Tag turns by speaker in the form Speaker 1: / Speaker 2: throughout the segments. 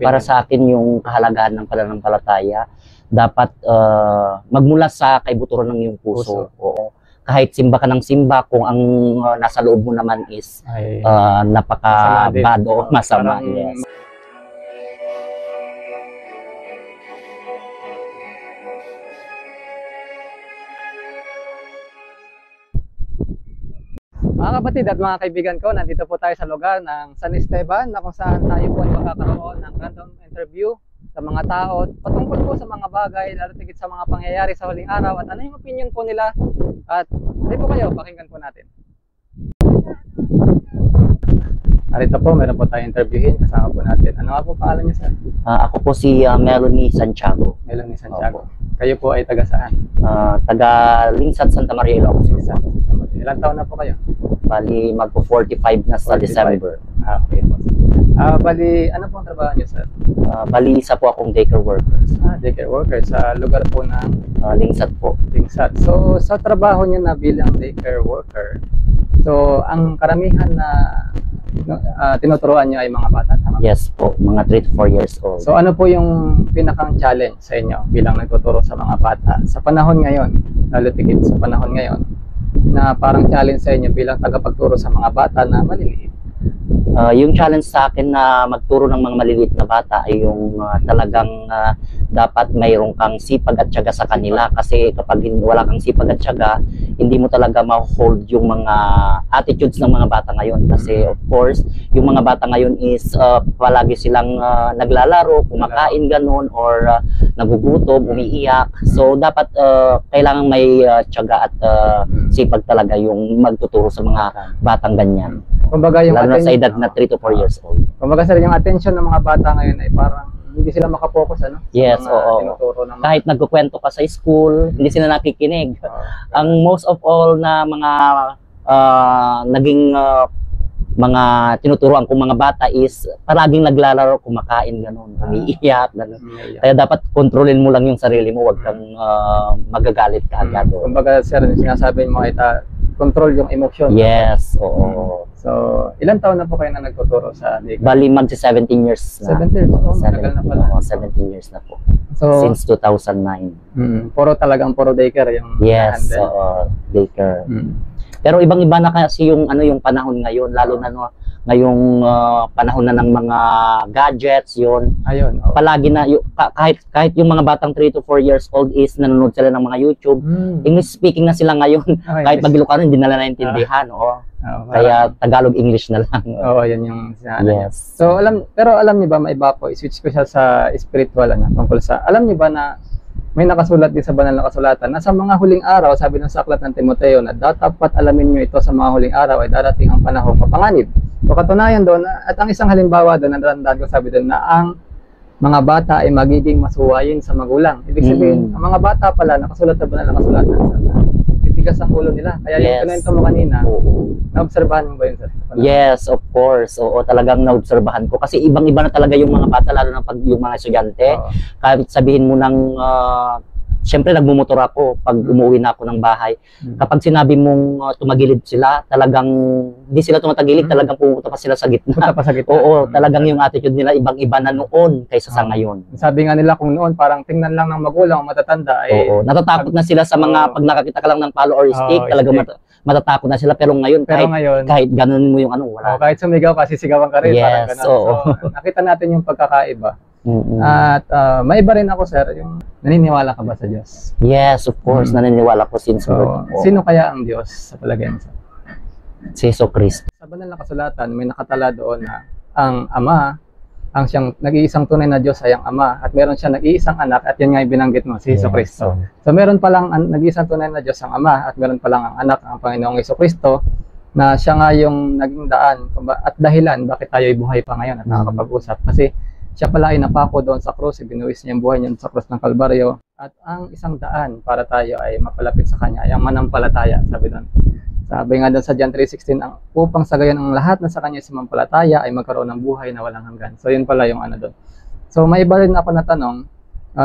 Speaker 1: para sa akin yung kahalagahan ng pananampalataya dapat magmula sa kaibuturan ng iyong puso. Oo. Kahit simba ka ng simba, kung ang nasa loob mo naman is napaka-bad o masama. Yes.
Speaker 2: Mga kapatid at mga kaibigan ko, nandito po tayo sa lugar ng San Esteban na kung saan tayo po ay makakaroon ng random interview sa mga tao patungkol po sa mga bagay, lalo tigit sa mga pangyayari sa huling araw at ano yung opinion po nila. At hindi po kayo, pakinggan po natin. Narito po, meron po tayong interviewin, kasama po natin. Ano nga po pangalan niyo, sir?
Speaker 1: Ako po si Melanie Santiago.
Speaker 2: Melanie Santiago. Kayo po ay taga saan?
Speaker 1: Taga Lingsat, Santa Maria, Ilocos.
Speaker 2: Ilang taon na po kayo?
Speaker 1: Bali, magpo-45 na sa
Speaker 2: 45.
Speaker 1: December.
Speaker 2: Okay po. Bali, ano po ang trabaho niyo, sir?
Speaker 1: Bali, isa po akong daycare worker.
Speaker 2: Daycare worker sa lugar po ng
Speaker 1: Lingsat po.
Speaker 2: Lingsat. So, sa trabaho niyo na bilang daycare worker, so, ang karamihan na tinuturuan niyo ay mga bata, tama?
Speaker 1: Yes po, mga 3 to 4 years old.
Speaker 2: So, ano po yung pinakang challenge sa inyo bilang nagtuturo sa mga bata sa panahon ngayon, lalo tigit sa panahon ngayon, na parang challenge sa inyo bilang tagapagturo sa mga bata na maliliit?
Speaker 1: Yung challenge sa akin na magturo ng mga maliliit na bata ay yung talagang dapat mayroon kang sipag at tiyaga sa kanila, kasi kapag wala kang sipag at tiyaga, hindi mo talaga ma-hold yung mga attitudes ng mga bata ngayon. Kasi of course, yung mga bata ngayon is palagi silang naglalaro, kumakain ganun, or nagugutom, umiiyak. So dapat kailangan may tiyaga at sipag talaga yung magtuturo sa mga batang ganyan.
Speaker 2: Kumbaga yung
Speaker 1: lalo na sa edad na 3 to 4 years old.
Speaker 2: Kumbaga sir, yung attention ng mga bata ngayon ay parang hindi sila makapokus, ano?
Speaker 1: Yes, oo.
Speaker 2: Tinuturo ng
Speaker 1: kahit nagkukwento ka sa school, hindi sila nakikinig. Ang most of all na mga naging mga tinuturuan kong mga bata is palaging naglalaro, kumakain, ganun, umiiyak, ganun. Kaya dapat kontrolin mo lang yung sarili mo, wag kang magagalit ka agad.
Speaker 2: Kumbaga sir, sinasabi mo ay control yung emosyon.
Speaker 1: Yes, oo.
Speaker 2: So, ilang taon na po kayo na nagtuturo sa daycare?
Speaker 1: Bali, magsi 17 years na.
Speaker 2: 17 years? Oh, matagal na pala.
Speaker 1: 17 years na po.
Speaker 2: So,
Speaker 1: since 2009.
Speaker 2: Puro daycare yung
Speaker 1: yes, daycare. Pero ibang-iba na kasi yung yung panahon ngayon, lalo na ngayong panahon na ng mga gadgets, yun.
Speaker 2: Ayun.
Speaker 1: Palagi na kahit yung mga batang 3 to 4 years old is nanonood sila ng mga YouTube. English speaking na sila ngayon. Kahit mag-Ilocano hindi nila naintindihan, kaya Tagalog English na lang.
Speaker 2: Yan yung
Speaker 1: yes.
Speaker 2: So pero alam niyo ba, maiba po, i-switch ko siya sa spiritual tungkol sa, alam niyo ba na may nakasulat din sa banal na kasulatan na sa mga huling araw, sabi ng sa aklat ng Timoteo, na dapat alamin niyo ito, sa mga huling araw ay darating ang panahong mapanganib. So katunayan doon, at ang isang halimbawa doon, natandaan ko, sabi doon na ang mga bata ay magiging masuwayin sa magulang. Ibig sabihin, ang mga bata pala nakasulat sa banal na kasulatan, titigas ang ulo nila. Kaya yung kinento mo kanina, naobserbahan mo ba yun, sir?
Speaker 1: Yes, of course. Oo, talagang naobserbahan ko. Kasi ibang-iba na talaga yung mga bata, lalo na pag yung mga estudyante. Kahit sabihin mo ng siyempre nagmumotor ako pag umuwi na ako ng bahay. Kapag sinabi mong tumagilid sila, talagang hindi sila tumatagilid, talagang pumunta pa sila sa gitna.
Speaker 2: Punta pa sa gitna.
Speaker 1: Oo, talagang yung attitude nila ibang-iba na noon kaysa sa ngayon.
Speaker 2: Sabi nga nila, kung noon parang tingnan lang ng magulang o matatanda ay
Speaker 1: natatakot na sila sa mga pag nakakita ka lang ng palo or stick, talagang matatakot na sila. Pero ngayon, kahit ganun mo yung wala.
Speaker 2: Kahit sumigaw kasi sigawan ka rin.
Speaker 1: Yes,
Speaker 2: so, nakita natin yung pagkakaiba. At may iba rin ako, sir, yung naniniwala ka ba sa Diyos?
Speaker 1: Yes, of course, naniniwala ko since birth.
Speaker 2: Sino kaya ang Diyos sa palagay mo, sir?
Speaker 1: Si Jesucristo.
Speaker 2: Sa banal na kasulatan, may nakatala doon na ang Ama, ang siyang nag-iisang tunay na Diyos ay ang Ama, at meron siya nag-iisang anak, at yan nga yung binanggit mo, si Jesucristo. So meron palang nag-iisang tunay na Diyos ang Ama, at meron palang ang anak, ang Panginoong Jesucristo, na siya nga yung naging daan at dahilan bakit tayo ay buhay pa ngayon at nakakapag-usap. Kasi siya pala ay napako doon sa krus, ibinuwis niya yung buhay niya sa krus ng Kalbaryo. At ang isang daan para tayo ay mapalapit sa Kanya ay ang manampalataya, sabi doon. Sabi nga doon sa John 3:16, upang sa gayon ang lahat na sa Kanya sumampalataya ay magkaroon ng buhay na walang hanggan. So yun pala yung doon. So may iba rin ako na tanong,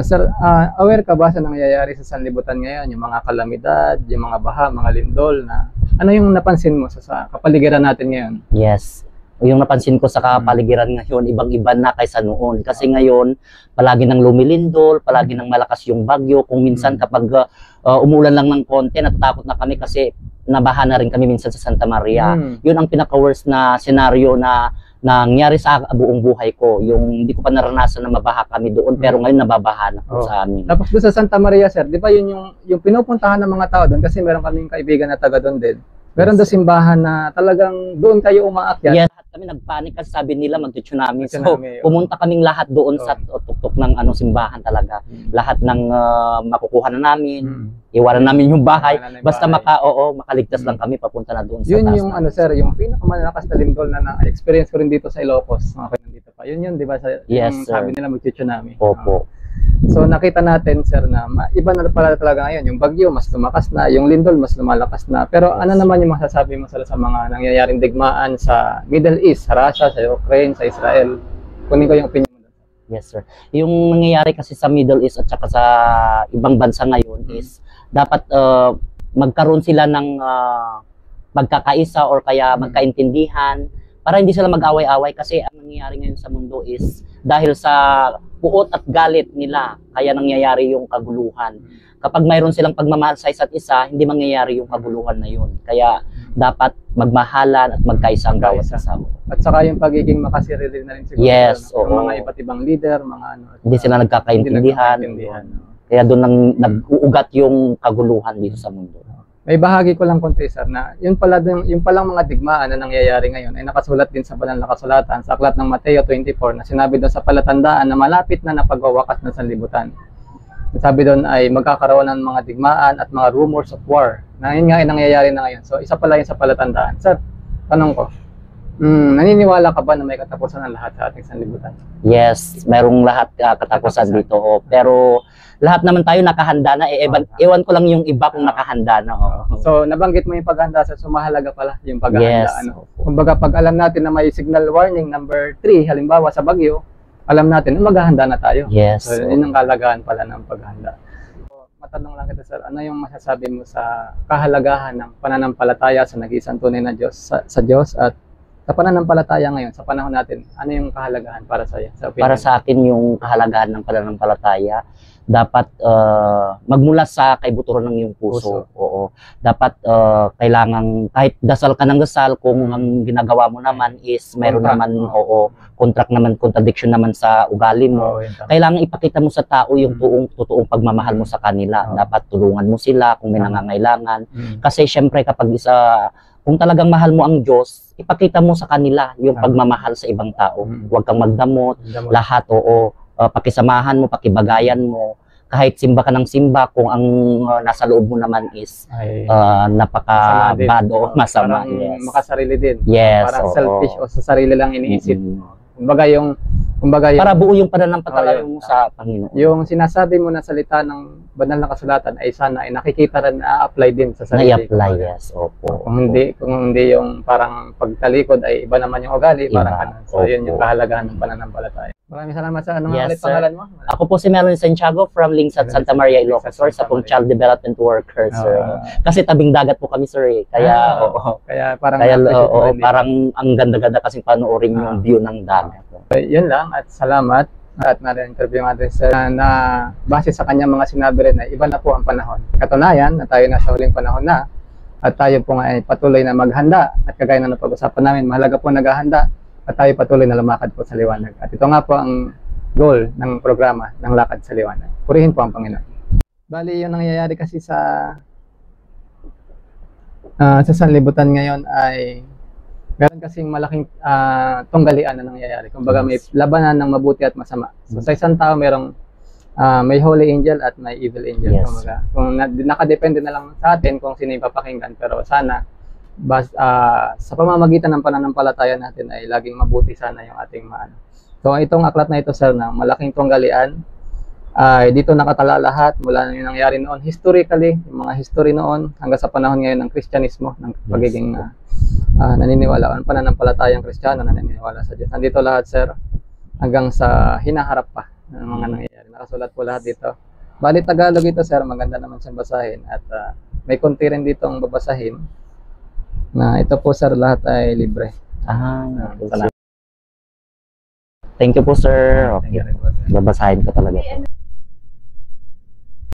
Speaker 2: sir, aware ka ba sa nangyayari sa sanlibutan ngayon? Yung mga kalamidad, yung mga baha, mga lindol, na ano yung napansin mo sa kapaligiran natin ngayon?
Speaker 1: Yes. Yung napansin ko sa kapaligiran ngayon, ibang-iba na kaysa noon. Kasi ngayon, palagi nang lumilindol, palagi nang malakas yung bagyo. Kung minsan kapag umulan lang ng konti, natatakot na kami kasi nabaha na rin kami minsan sa Santa Maria. Yun ang pinaka-worst na scenario na nangyari sa buong buhay ko. Yung hindi ko pa naranasan na mabaha kami doon, pero ngayon nababaha na po sa amin.
Speaker 2: Tapos doon sa Santa Maria, sir, di ba yun yung pinupuntahan ng mga tao doon? Kasi meron kaming kaibigan na taga doon din. Meron doon simbahan na talagang doon kayo umaakyat.
Speaker 1: Yes, kami nagpanik kasi sabi nila magti-tsunami. So, pumunta kaming lahat doon sa tuktok ng simbahan talaga. Lahat ng makukuha na namin, iwanan namin yung bahay. Basta makaligtas lang kami papunta na doon sa
Speaker 2: yun
Speaker 1: taas.
Speaker 2: Yung sir, yung pinakamalakas na lindol na na-experience ko rin dito sa Ilocos. Mga nandito pa. Yun, di ba? Yung sabi nila magti-tsunami.
Speaker 1: Opo.
Speaker 2: So nakita natin, sir, na iba na pala talaga ngayon. Yung bagyo, mas lumakas na. Yung lindol, mas lumalakas na. Pero ano naman yung masasabi mo sa mga nangyayaring digmaan sa Middle East, sa Russia, sa Ukraine, sa Israel? Kunin ko yung opinion mo.
Speaker 1: Yes, sir. Yung nangyayari kasi sa Middle East at saka sa ibang bansa ngayon is dapat magkaroon sila ng magkakaisa or kaya magkaintindihan para hindi sila mag-away-away kasi ang nangyayari ngayon sa mundo is dahil sa puot at galit nila, kaya nangyayari yung kaguluhan. Kapag mayroon silang pagmamahal sa isa't isa, hindi mangyayari yung kaguluhan na yun. Kaya dapat magmahalan at magkaisa ang bawat isa.
Speaker 2: At saka yung pagiging makasarili na rin siguro.
Speaker 1: Yes,
Speaker 2: yung mga iba't ibang leader, mga ano.
Speaker 1: Hindi sila nagkakaintindihan. Kaya doon nag-uugat yung kaguluhan dito sa mundo.
Speaker 2: May bahagi ko lang konti, sir, na yung palang mga digmaan na nangyayari ngayon ay nakasulat din sa banal na kasulatan sa aklat ng Mateo 24 na sinabi doon sa palatandaan na malapit na napagwawakas ng sanlibutan. Sabi doon ay magkakaroon ng mga digmaan at mga rumors of war na yun nga ay nangyayari na ngayon. So isa pala yun sa palatandaan. Sir, tanong ko, naniniwala ka ba na may katapusan ng lahat sa ating sanlibutan?
Speaker 1: Yes, merong lahat katapusan dito. Pero lahat naman tayo nakahanda na. Ewan ko lang yung iba kung nakahanda na.
Speaker 2: So, nabanggit mo yung paghanda sa sumahalaga pala yung paghahanda.
Speaker 1: Yes.
Speaker 2: Kumbaga, pag alam natin na may signal warning number 3, halimbawa sa bagyo, alam natin na maghahanda na tayo.
Speaker 1: Yes.
Speaker 2: So, yun ang kalagahan pala ng paghahanda. So, matanong lang kita, sir, ano yung masasabi mo sa kahalagahan ng pananampalataya sa nag-iisang tunay na Diyos, sa Diyos at sa pananampalataya ngayon, sa panahon natin, ano yung kahalagahan para sa iyo?
Speaker 1: Para sa akin, yung kahalagahan ng pananampalataya, dapat magmula sa kaibuturan ng iyong puso. Oo. Dapat kailangan, kahit dasal ka ng dasal, kung ang ginagawa mo naman is mayroon naman, contradiction naman sa ugali mo. Kailangan ipakita mo sa tao yung totoong pagmamahal mo sa kanila. Dapat tulungan mo sila kung may nangangailangan. Kasi syempre kapag kung talagang mahal mo ang Diyos, ipakita mo sa kanila yung pagmamahal sa ibang tao. Huwag kang magdamot, lahat, pakisamahan mo, pakibagayan mo. Kahit simba ka ng simba, kung ang nasa loob mo naman is napaka-bad o masama.
Speaker 2: Parang makasarili din.
Speaker 1: Yes.
Speaker 2: Parang selfish o sa sarili lang iniisip. Kumbaga yung
Speaker 1: para buo yung pananampalataya mo sa Panginoon.
Speaker 2: Yung sinasabi mo na salita ng banal na kasulatan ay sana ay nakikita rin na apply din sa sarili.
Speaker 1: Na-apply, yes. Opo.
Speaker 2: Kung hindi yung parang pagtalikod ay iba naman yung ugali, parang ano. So yun yung kahalagahan ng pananampalataya. Maraming salamat sa ulit pangalan mo.
Speaker 1: Ako po si Melvin Santiago from Lingsat, Santa Maria, Ilocos, sir, sa pong child development worker, sir. Kasi tabing dagat po kami, sir. Kaya parang ang ganda-ganda kasi panoorin yung view ng dagat.
Speaker 2: Yun lang at salamat at na-interview natin sir na base sa kanyang mga sinabi rin na iba na po ang panahon. Katunayan na tayo nasa huling panahon na at tayo po nga ay patuloy na maghanda at kagaya na napag-usapan namin, mahalaga po naghahanda at tayo patuloy na lumakad po sa liwanag. At ito nga po ang goal ng programa ng Lakad sa Liwanag. Purihin po ang Panginoon. Bali, yung nangyayari kasi sa sanlibutan ngayon ay meron kasing malaking tunggalian na nangyayari. Kumbaga may labanan ng mabuti at masama. So sa isang tao may holy angel at may evil angel.
Speaker 1: Yes.
Speaker 2: Kumbaga, kung nakadepende na lang sa atin kung sino yung papakinggan. Pero sana sa pamamagitan ng pananampalataya natin ay laging mabuti sana yung ating maano. So itong aklat na ito, sir, na malaking tunggalian ay dito nakatala lahat mula yung nangyari noon historically, yung mga history noon hanggang sa panahon ngayon ng Kristyanismo, ng pagiging naniniwala ang pananampalatayang Kristiyano, naniniwala sa Diyos. Nandito lahat, sir, hanggang sa hinaharap pa ng mga nangyayari. Nakasulat po lahat dito. Bali Tagalog ito, sir, maganda naman siyang basahin at may konti rin dito ang babasahin na ito po, sir, lahat ay libre.
Speaker 1: Okay.
Speaker 2: Salamat.
Speaker 1: Thank you po, sir. Okay.
Speaker 2: Thank you rin po, sir.
Speaker 1: Babasahin ko talaga po.